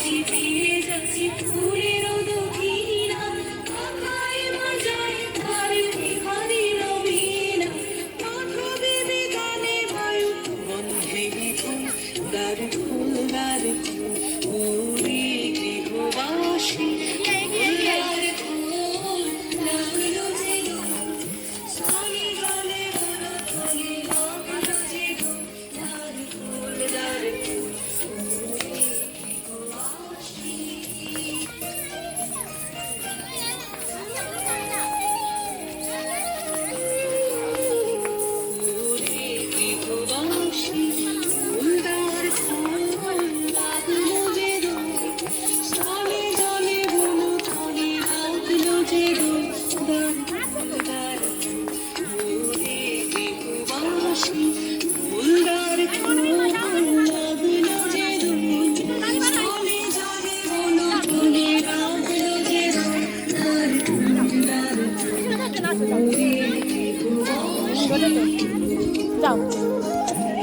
ফিরে যাচ্ছি ফুলের দক্ষিণা আকায় বাজায় তার ভিখারি রবিনা মাধবী বিতানে বায়ু গন্ধে ফুল দ্বার ফুল দ্বার ফুল ওরে গৃহবাসী দ্বার ফুল লাগলো যে সানি জলে বলো চলে লাগলো যে দ্বার ফুল দ্বার ফুল ওরে গৃহবাসী ফুলদার ফুল লাগলো যে স্থলে জলে বলো চলে লাগলো যে দ্বার ওরে গৃহবাসী ফুলদার ফুল লাগলো যে স্থলে জলে বলো চলে লাগলো যে দ্বার ওরে গৃহবাসী যাও